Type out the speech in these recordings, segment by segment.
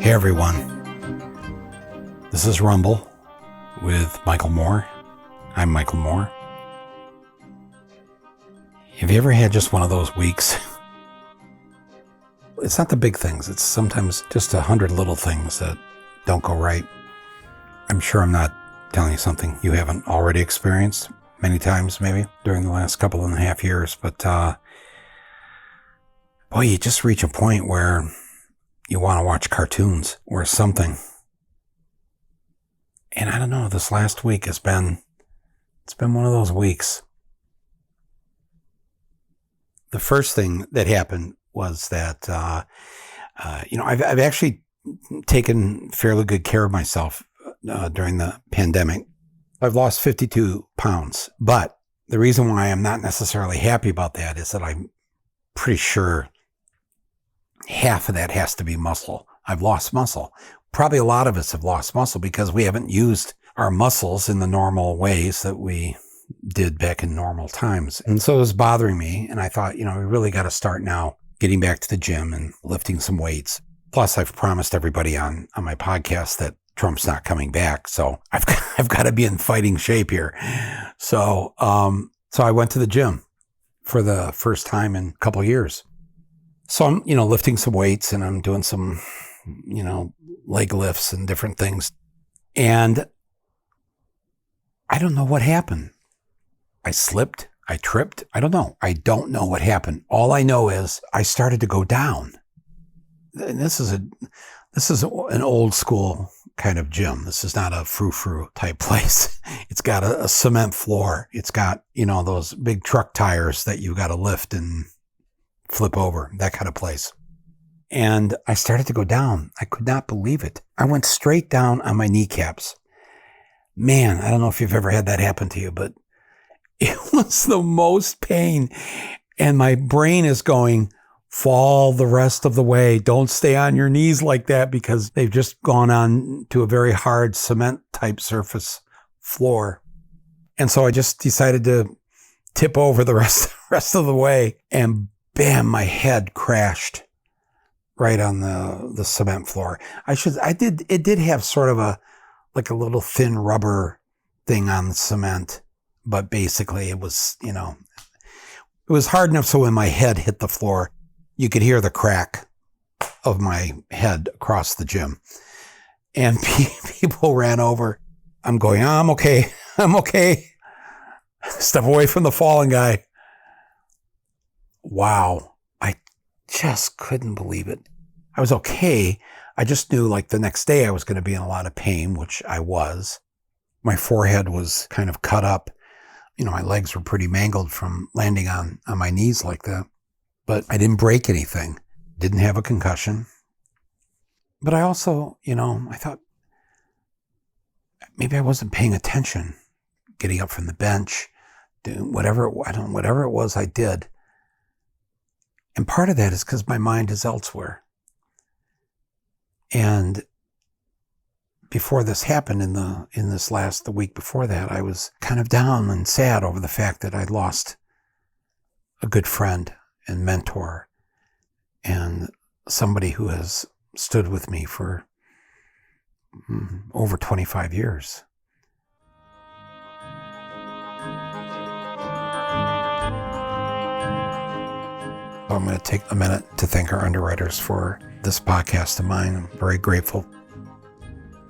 Hey everyone, this is Rumble with Michael Moore. I'm Michael Moore. Have you ever had just one of those weeks? It's not the big things, it's sometimes just 100 little things that don't go right. I'm sure I'm not telling you something you haven't already experienced many times maybe during the last couple and a half years, but boy, you just reach a point where you want to watch cartoons or something. And I don't know, this last week it's been one of those weeks. The first thing that happened was that, I've actually taken fairly good care of myself during the pandemic. I've lost 52 pounds, but the reason why I'm not necessarily happy about that is that I'm pretty sure half of that has to be muscle. I've lost muscle. Probably a lot of us have lost muscle because we haven't used our muscles in the normal ways that we did back in normal times. And so it was bothering me. And I thought, we really got to start now getting back to the gym and lifting some weights. Plus, I've promised everybody on my podcast that Trump's not coming back. So I've got to be in fighting shape here. So I went to the gym for the first time in a couple of years. So I'm, lifting some weights and I'm doing some, leg lifts and different things. And I don't know what happened. I slipped. I tripped. I don't know. I don't know what happened. All I know is I started to go down. And this is an old school kind of gym. This is not a frou-frou type place. It's got a cement floor. It's got, those big truck tires that you got to lift and flip over, that kind of place. And I started to go down. I could not believe it. I went straight down on my kneecaps. Man, I don't know if you've ever had that happen to you, but it was the most pain. And my brain is going, fall the rest of the way. Don't stay on your knees like that because they've just gone on to a very hard cement type surface floor. And so I just decided to tip over the rest of the way, and bam, my head crashed right on the cement floor. It did have sort of a little thin rubber thing on the cement, but basically it was, it was hard enough so when my head hit the floor, you could hear the crack of my head across the gym. And people ran over. I'm going, I'm okay. Step away from the fallen guy. Wow. I just couldn't believe it. I was okay. I just knew the next day I was going to be in a lot of pain, which I was. My forehead was kind of cut up. My legs were pretty mangled from landing on my knees like that. But I didn't break anything. Didn't have a concussion. But I also, I thought maybe I wasn't paying attention, getting up from the bench, doing whatever it was I did. And part of that is because my mind is elsewhere. And before this happened, the week before that, I was kind of down and sad over the fact that I'd lost a good friend and mentor and somebody who has stood with me for over 25 years. I'm going to take a minute to thank our underwriters for this podcast of mine. I'm very grateful.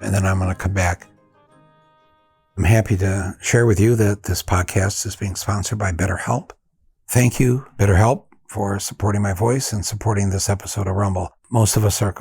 And then I'm going to come back. I'm happy to share with you that this podcast is being sponsored by Betterhelp. Thank you, Betterhelp, for supporting my voice and supporting this episode of Rumble. Most of us are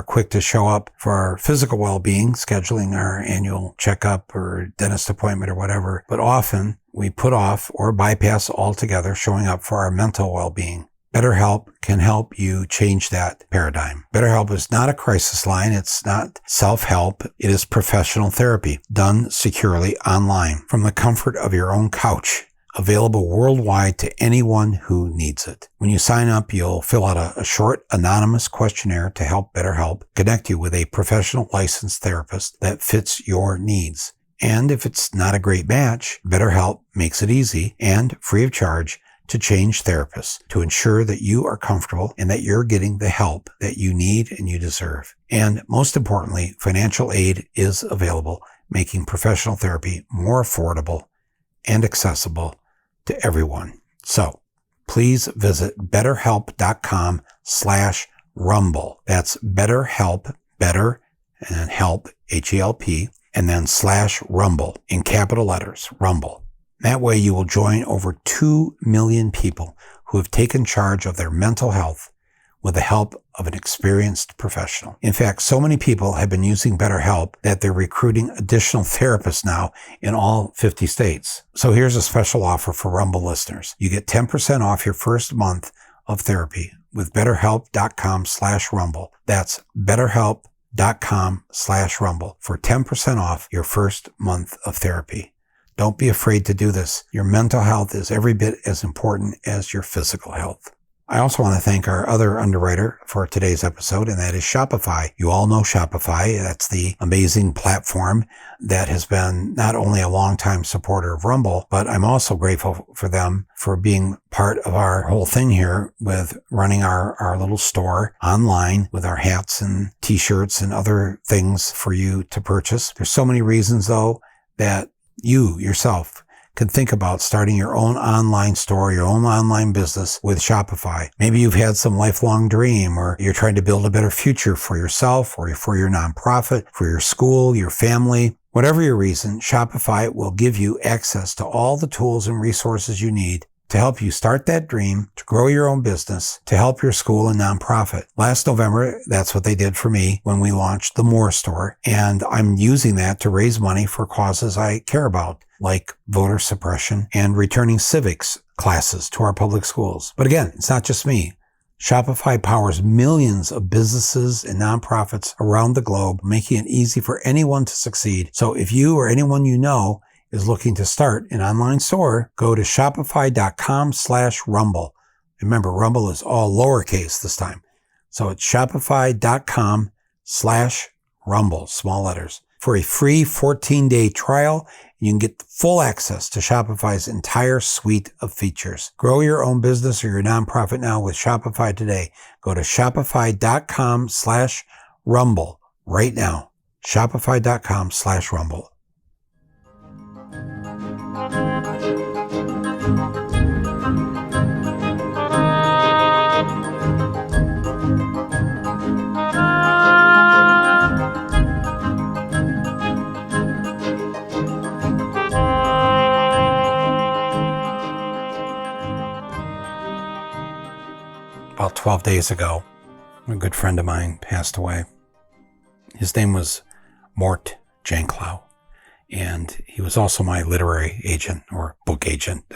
quick to show up for our physical well-being, scheduling our annual checkup or dentist appointment or whatever. But often we put off or bypass altogether showing up for our mental well-being. Betterhelp can help you change that paradigm. Betterhelp is not a crisis line. It's not self-help. It is professional therapy done securely online from the comfort of your own couch. Available worldwide to anyone who needs it. When you sign up, you'll fill out a short anonymous questionnaire to help Betterhelp connect you with a professional licensed therapist that fits your needs. And if it's not a great match, Betterhelp makes it easy and free of charge to change therapists to ensure that you are comfortable and that you're getting the help that you need and you deserve. And most importantly, financial aid is available, making professional therapy more affordable and accessible to everyone. So please visit betterhelp.com/rumble. That's BetterHelp, better and help, H-E-L-P, and then /rumble in capital letters, rumble. That way you will join over 2 million people who have taken charge of their mental health with the help of an experienced professional. In fact, so many people have been using BetterHelp that they're recruiting additional therapists now in all 50 states. So here's a special offer for Rumble listeners. You get 10% off your first month of therapy with betterhelp.com/rumble. That's betterhelp.com/rumble for 10% off your first month of therapy. Don't be afraid to do this. Your mental health is every bit as important as your physical health. I also want to thank our other underwriter for today's episode, and that is Shopify. You all know Shopify. That's the amazing platform that has been not only a longtime supporter of Rumble, but I'm also grateful for them for being part of our whole thing here with running our little store online with our hats and t-shirts and other things for you to purchase. There's so many reasons, though, that you yourself can think about starting your own online store, your own online business with Shopify. Maybe you've had some lifelong dream, or you're trying to build a better future for yourself or for your nonprofit, for your school, your family. Whatever your reason, Shopify will give you access to all the tools and resources you need to help you start that dream, to grow your own business, to help your school and nonprofit. Last November, that's what they did for me when we launched the Mort store, and I'm using that to raise money for causes I care about, like voter suppression and returning civics classes to our public schools. But again, it's not just me. Shopify powers millions of businesses and nonprofits around the globe, making it easy for anyone to succeed. So if you or anyone you know is looking to start an online store, go to shopify.com/rumble. Remember, Rumble is all lowercase this time. So it's shopify.com/rumble, small letters, for a free 14-day trial. You can get full access to Shopify's entire suite of features. Grow your own business or your nonprofit now with Shopify today. Go to shopify.com/rumble right now. Shopify.com/rumble. About 12 days ago, a good friend of mine passed away. His name was Morton Janklow, and he was also my literary agent or book agent.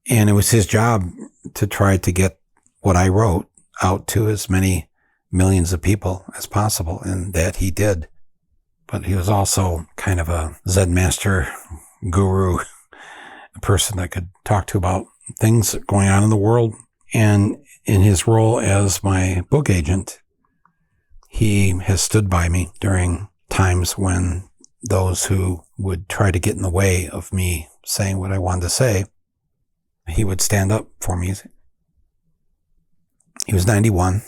And it was his job to try to get what I wrote out to as many millions of people as possible, and that he did. But he was also kind of a Zen master guru, a person that could talk to about things going on in the world. And in his role as my book agent, he has stood by me during times when those who would try to get in the way of me saying what I wanted to say, he would stand up for me. He was 91.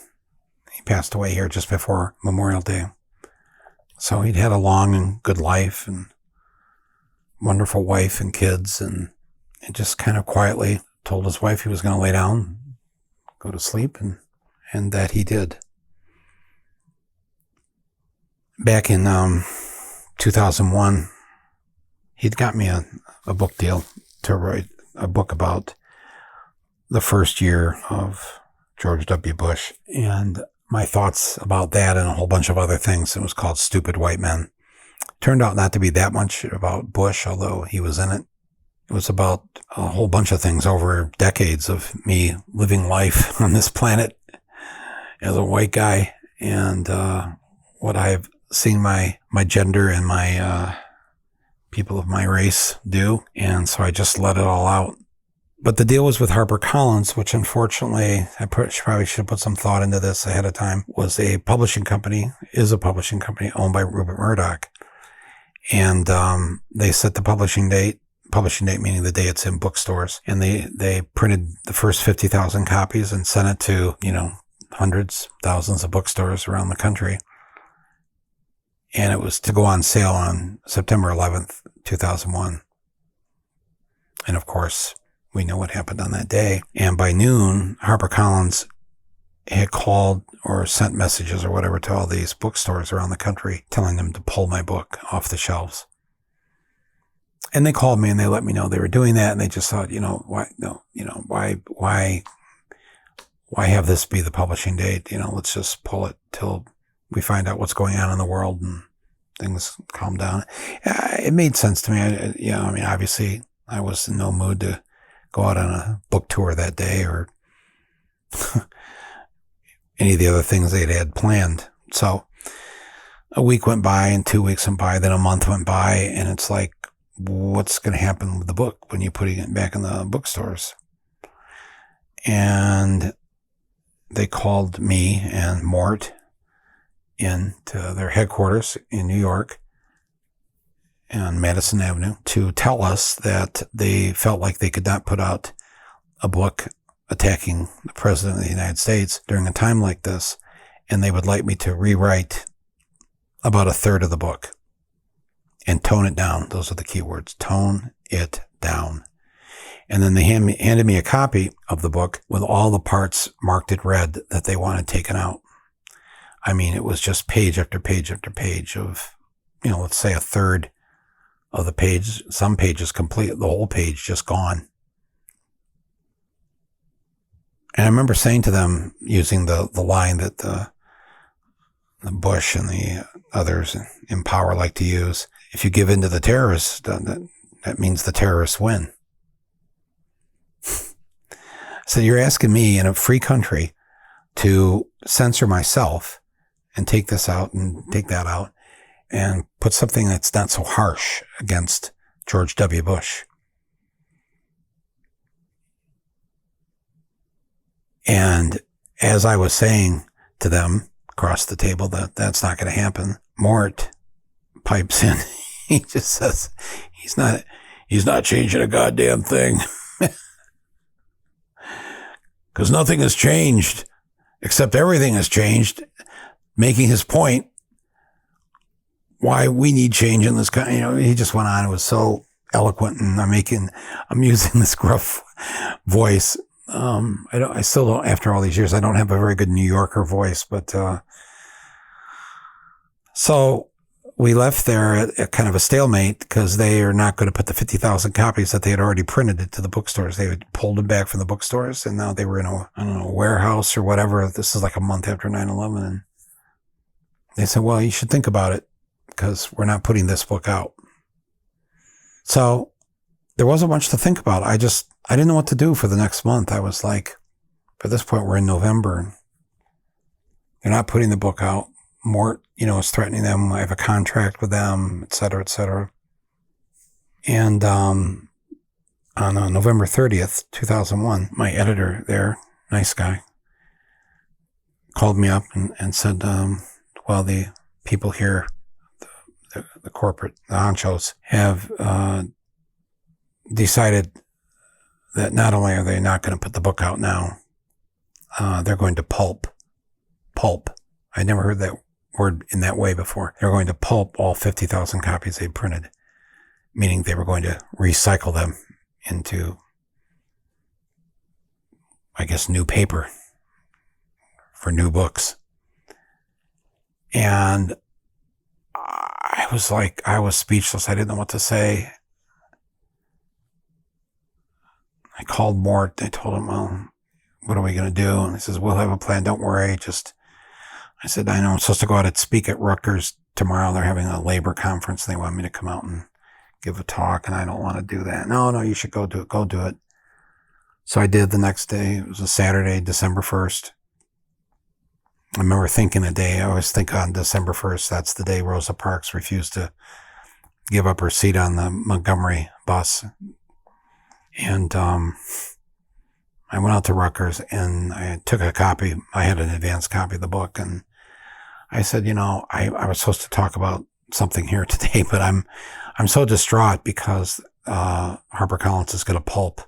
He passed away here just before Memorial Day. So he'd had a long and good life and wonderful wife and kids, and just kind of quietly told his wife he was going to lay down, go to sleep, and that he did. Back in 2001, he'd got me a book deal to write a book about the first year of George W. Bush, and my thoughts about that and a whole bunch of other things. It was called Stupid White Men. Turned out not to be that much about Bush, although he was in it. It was about a whole bunch of things over decades of me living life on this planet as a white guy, and what I've seen my gender and my people of my race do. And so I just let it all out. But the deal was with HarperCollins, which unfortunately, I probably should have put some thought into this ahead of time, is a publishing company owned by Rupert Murdoch. And they set the publishing date publishing date meaning the day it's in bookstores. And they printed the first 50,000 copies and sent it to, hundreds, thousands of bookstores around the country. And it was to go on sale on September 11th, 2001. And of course, we know what happened on that day. And by noon, HarperCollins had called or sent messages or whatever to all these bookstores around the country telling them to pull my book off the shelves. And they called me and they let me know they were doing that. And they just thought, why have this be the publishing date? Let's just pull it till we find out what's going on in the world and things calm down. It made sense to me. Obviously I was in no mood to go out on a book tour that day or any of the other things they'd had planned. So a week went by and 2 weeks went by, then a month went by, and it's like, what's going to happen with the book when you're putting it back in the bookstores? And they called me and Mort in to their headquarters in New York on Madison Avenue to tell us that they felt like they could not put out a book attacking the President of the United States during a time like this, and they would like me to rewrite about a third of the book and tone it down. Those are the key words, tone it down. And then they handed me a copy of the book with all the parts marked in red that they wanted taken out. I mean, it was just page after page after page of, let's say a third of the page, some pages complete, the whole page just gone. And I remember saying to them, using the line that the Bush and the others in power like to use, if you give in to the terrorists, that means the terrorists win. So you're asking me in a free country to censor myself and take this out and take that out and put something that's not so harsh against George W. Bush. And as I was saying to them across the table that that's not going to happen, Mort pipes in. He just says, he's not changing a goddamn thing. Because nothing has changed, except everything has changed, making his point why we need change in this country. He just went on. It was so eloquent, and I'm using this gruff voice. I still don't, after all these years, I don't have a very good New Yorker voice, but, so we left there at kind of a stalemate because they are not going to put the 50,000 copies that they had already printed into the bookstores. They had pulled them back from the bookstores, and now they were in a warehouse or whatever. This is like a month after 9/11. And they said, well, you should think about it because we're not putting this book out. So there wasn't much to think about. I didn't know what to do for the next month. I was like, at this point, we're in November. They're not putting the book out. Mort, is threatening them. I have a contract with them, et cetera, et cetera. And on November 30th, 2001, my editor there, nice guy, called me up and said, well, the people here, the corporate, the honchos, have decided that not only are they not going to put the book out now, they're going to pulp. I never heard that word in that way before. They're going to pulp all 50,000 copies they printed, meaning they were going to recycle them into, I guess, new paper for new books. And I was speechless. I didn't know what to say. I called Mort. I told him, well, what are we going to do? And he says, we'll have a plan. Don't worry. I said, I know I'm supposed to go out and speak at Rutgers tomorrow. They're having a labor conference. They want me to come out and give a talk, and I don't want to do that. No, you should go do it. Go do it. So I did the next day. It was a Saturday, December 1st. I remember thinking the day, I always think on December 1st, that's the day Rosa Parks refused to give up her seat on the Montgomery bus. And I went out to Rutgers and I took a copy. I had an advanced copy of the book, and I said, I was supposed to talk about something here today, but I'm so distraught because HarperCollins is going to pulp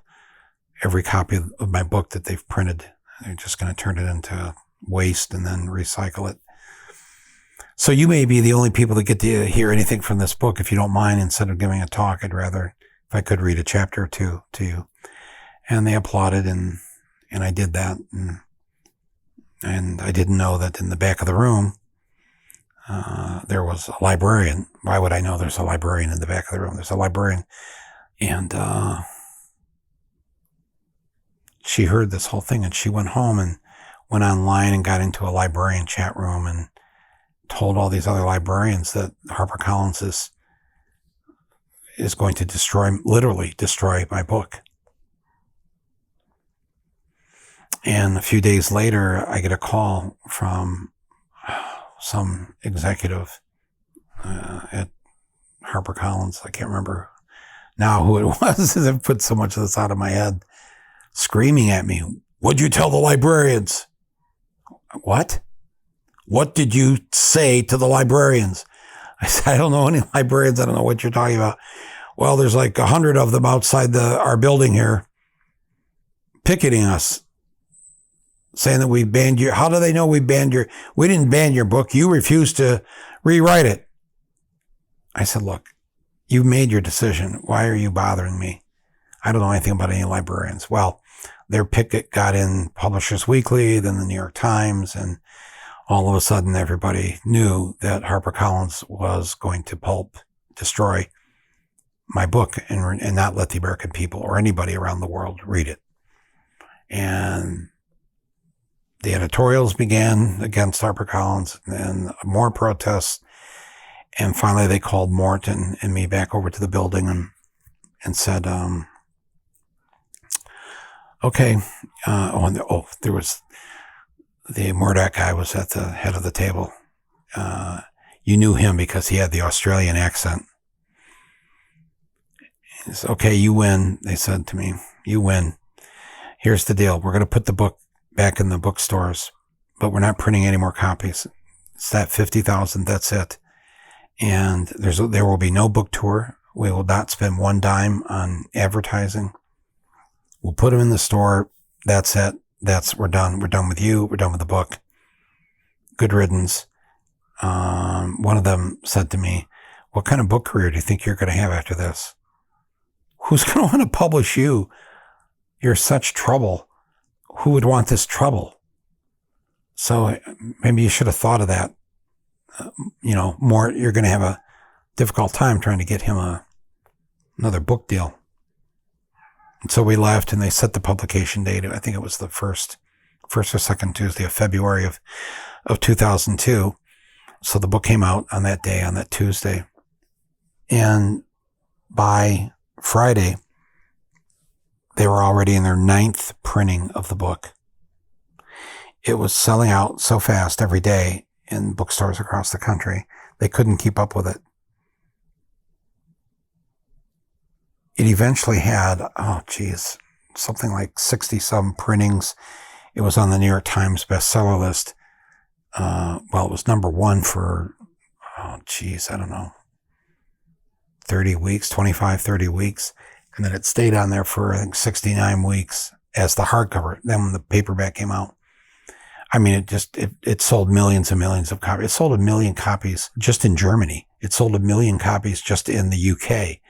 every copy of my book that they've printed. They're just going to turn it into waste and then recycle it. So you may be the only people that get to hear anything from this book. If you don't mind, instead of giving a talk, I'd rather, if I could, read a chapter or two to you. And they applauded, and I did that. And I didn't know that in the back of the room, there was a librarian. Why would I know there's a librarian in the back of the room? There's a librarian. And she heard this whole thing, and she went home and went online and got into a librarian chat room and told all these other librarians that HarperCollins is going to literally destroy my book. And a few days later, I get a call from some executive at HarperCollins. I can't remember now who it was. I've put so much of this out of my head, screaming at me, "What'd you tell the librarians?" What? What did you say to the librarians? I said, "I don't know any librarians. I don't know what you're talking about." "Well, there's like 100 of them outside our building here picketing us, saying that we banned you." "How do they know we didn't ban your book. You refused to rewrite it." I said, "Look, you've made your decision. Why are you bothering me? I don't know anything about any librarians." Well, their picket got in Publishers Weekly, then the New York Times, and all of a sudden everybody knew that HarperCollins was going to destroy my book and not let the American people or anybody around the world read it. And the editorials began against HarperCollins, and more protests. And finally they called Mort and me back over to the building and said, okay. There was the Murdoch guy was at the head of the table. You knew him because he had the Australian accent. He said, "Okay, you win." They said to me, "You win. Here's the deal. We're going to put the book back in the bookstores, but we're not printing any more copies. It's that 50,000. That's it. And there will be no book tour. We will not spend one dime on advertising. We'll put them in the store. That's it. We're done. We're done with you. We're done with the book. Good riddance." One of them said to me, "What kind of book career do you think you're going to have after this? Who's going to want to publish you? You're such trouble. Who would want this trouble?" So maybe you should have thought of that. Mort, you're going to have a difficult time trying to get him another book deal. And so we left, and they set the publication date. I think it was the first or second Tuesday of February of 2002. So the book came out on that day, on that Tuesday. And by Friday, they were already in their 9th printing of the book. It was selling out so fast every day in bookstores across the country. They couldn't keep up with it. It eventually had, something like 60-some printings. It was on the New York Times bestseller list. It was number one for, 30 weeks, 25, 30 weeks. And then it stayed on there for, I think, 69 weeks as the hardcover. Then when the paperback came out, it sold millions and millions of copies. It sold 1 million copies just in Germany. It sold 1 million copies just in the UK.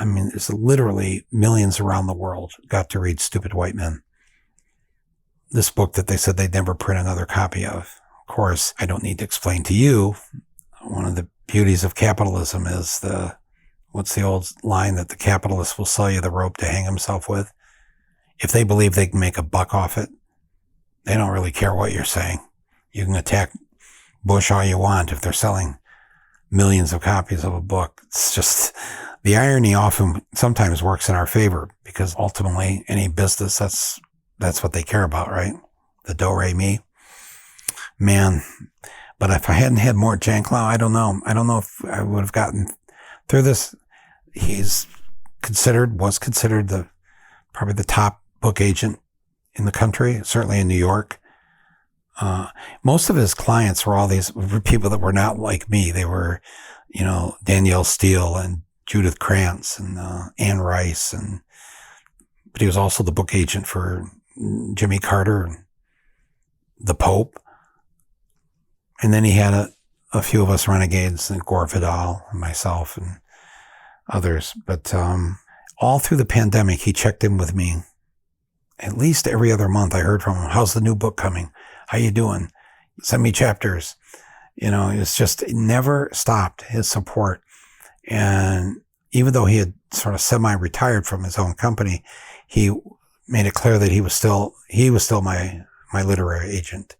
It's literally millions around the world got to read Stupid White Men. This book that they said they'd never print another copy of. Of course, I don't need to explain to you. One of the beauties of capitalism is what's the old line that the capitalist will sell you the rope to hang himself with? If they believe they can make a buck off it, they don't really care what you're saying. You can attack Bush all you want if they're selling millions of copies of a book. It's just, the irony sometimes works in our favor, because ultimately any business, that's what they care about, right? The do-re-mi. Man, but if I hadn't had Morton Janklow, I don't know. I don't know if I would have gotten through this. Was considered probably the top book agent in the country, certainly in New York. Most of his clients were all these people that were not like me. They were, Danielle Steele and Judith Krantz and Anne Rice, but he was also the book agent for Jimmy Carter and the Pope. And then he had a few of us renegades, and Gore Vidal and myself and others. But all through the pandemic, he checked in with me. At least every other month I heard from him, how's the new book coming? How you doing? Send me chapters. It's just, it never stopped, his support. And even though he had sort of semi-retired from his own company, he made it clear that he was still my literary agent.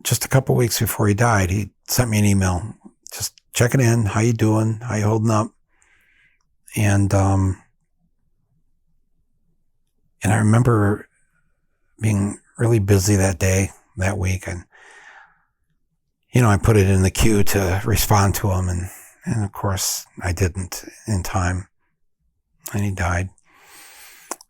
Just a couple of weeks before he died, he sent me an email, just checking in. How you doing? How you holding up? And I remember being really busy that week. And, I put it in the queue to respond to him. And of course I didn't in time, and he died.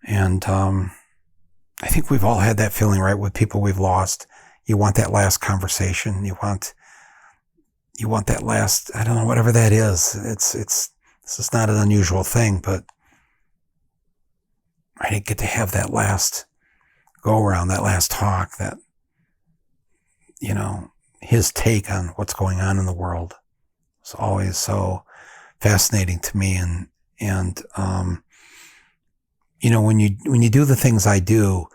And, I think we've all had that feeling, right? With people we've lost. You want that last conversation. You want that last, I don't know, whatever that is. This is not an unusual thing, but I didn't get to have that last go around, that last talk, that, his take on what's going on in the world was always so fascinating to me. And when you do the things I do,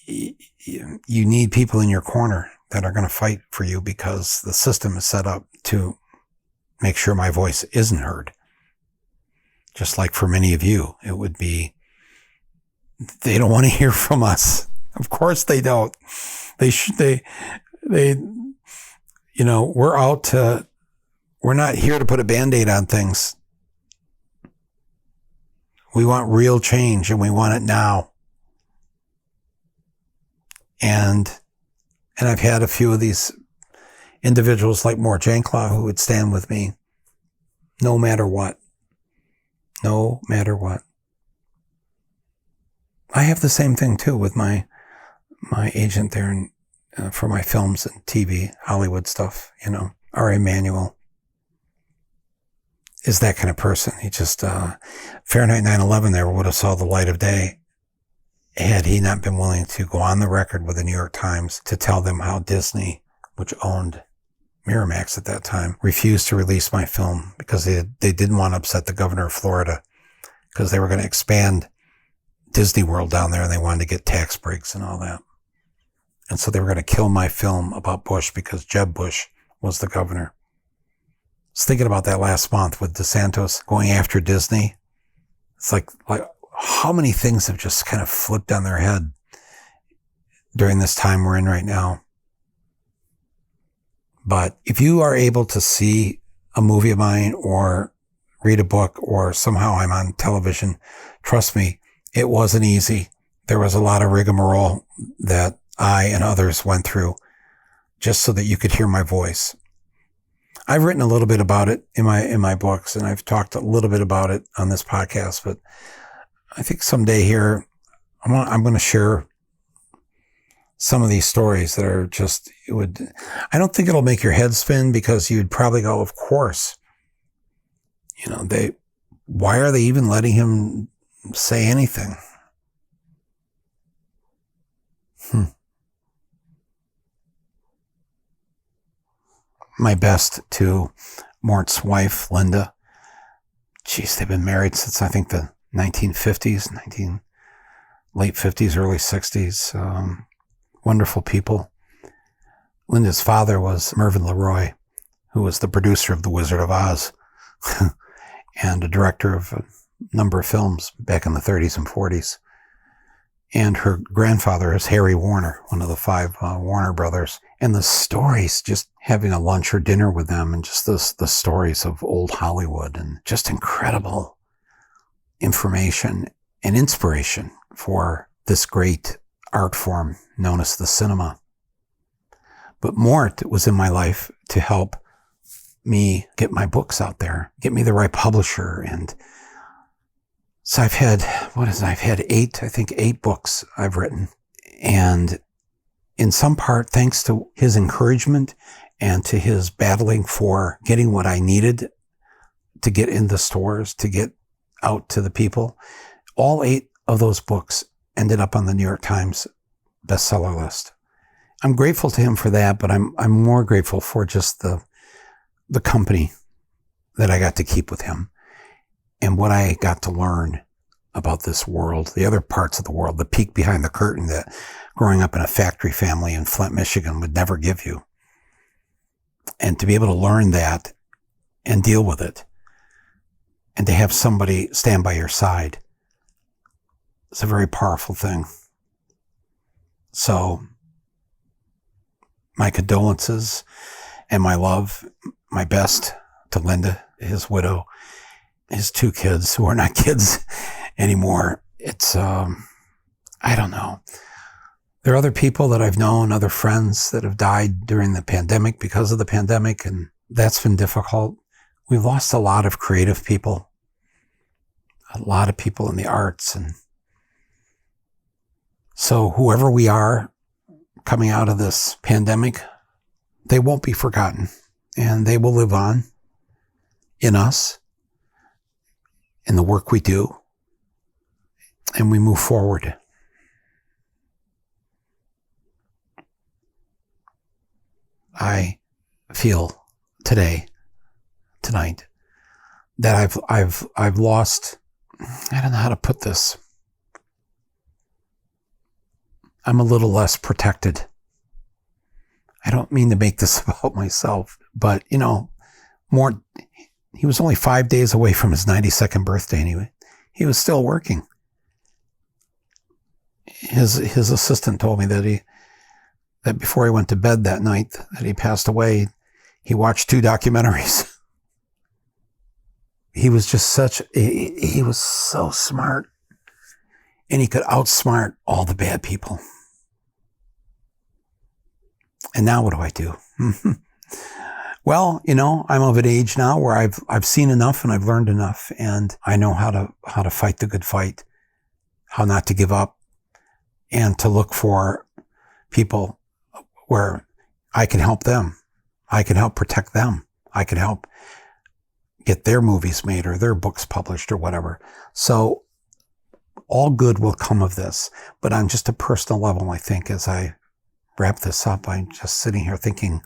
you need people in your corner that are going to fight for you, because the system is set up to make sure my voice isn't heard. Just like for many of you, it would be, they don't want to hear from us. Of course they don't. We're not here to put a Band-Aid on things. We want real change, and we want it now. And I've had a few of these individuals like Morton Janklow who would stand with me no matter what. No matter what. I have the same thing too with my agent there for my films and TV, Hollywood stuff, R.A. Emanuel is that kind of person. He just, Fahrenheit 9/11 never would have saw the light of day had he not been willing to go on the record with the New York Times to tell them how Disney, which owned Miramax at that time, refused to release my film because they didn't want to upset the governor of Florida, because they were going to expand Disney World down there and they wanted to get tax breaks and all that. And so they were going to kill my film about Bush because Jeb Bush was the governor. I was thinking about that last month with DeSantis going after Disney. It's like how many things have just kind of flipped on their head during this time we're in right now. But if you are able to see a movie of mine or read a book or somehow I'm on television, trust me, it wasn't easy. There was a lot of rigmarole that I and others went through just so that you could hear my voice. I've written a little bit about it in my books, and I've talked a little bit about it on this podcast, but I think someday here I'm going to share some of these stories that are just, I don't think it'll make your head spin, because you'd probably go, of course, why are they even letting him say anything? My best to Mort's wife, Linda. Jeez, they've been married since I think the 1950s, late 50s, early 60s. Wonderful people. Linda's father was Mervyn LeRoy, who was the producer of The Wizard of Oz and a director of a number of films back in the 30s and 40s. And her grandfather is Harry Warner, one of the 5 Warner brothers. And the stories, just having a lunch or dinner with them, and just the stories of old Hollywood, and just incredible information and inspiration for this great art form known as the cinema. But Mort was in my life to help me get my books out there, get me the right publisher. And so I've had 8 books I've written. And in some part, thanks to his encouragement and to his battling for getting what I needed to get in the stores, to get out to the people. All 8 of those books ended up on the New York Times bestseller list. I'm grateful to him for that, but I'm more grateful for just the company that I got to keep with him and what I got to learn about this world, the other parts of the world, the peek behind the curtain that growing up in a factory family in Flint, Michigan would never give you. And to be able to learn that and deal with it and to have somebody stand by your side, it's a very powerful thing. So my condolences and my love, my best to Linda, his widow, his 2 kids who are not kids anymore. It's, I don't know. There are other people that I've known, other friends that have died during the pandemic because of the pandemic, and that's been difficult. We've lost a lot of creative people, a lot of people in the arts. And so whoever we are coming out of this pandemic, they won't be forgotten, and they will live on in us, in the work we do, and we move forward. I feel tonight, that I've lost, I don't know how to put this. I'm a little less protected. I don't mean to make this about myself, but Mort, he was only 5 days away from his 92nd birthday anyway. He was still working. His assistant told me that before he went to bed that night that he passed away, he watched 2 documentaries. He was just he was so smart, and he could outsmart all the bad people. And now what do I do? Well, I'm of an age now where I've seen enough and I've learned enough, and I know how to fight the good fight, how not to give up, and to look for people where I can help them. I can help protect them. I can help get their movies made or their books published or whatever. So all good will come of this. But on just a personal level, I think as I wrap this up, I'm just sitting here thinking,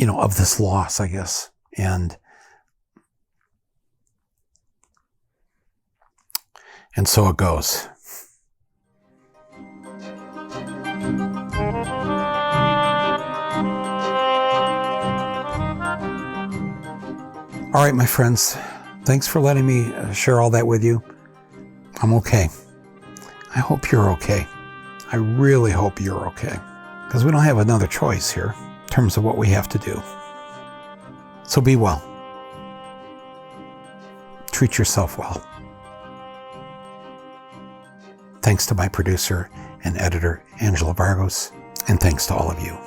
of this loss, I guess. And so it goes. All right, my friends, thanks for letting me share all that with you. I'm okay. I hope you're okay. I really hope you're okay, because we don't have another choice here in terms of what we have to do. So be well. Treat yourself well. Thanks to my producer and editor, Angela Vargos, and thanks to all of you.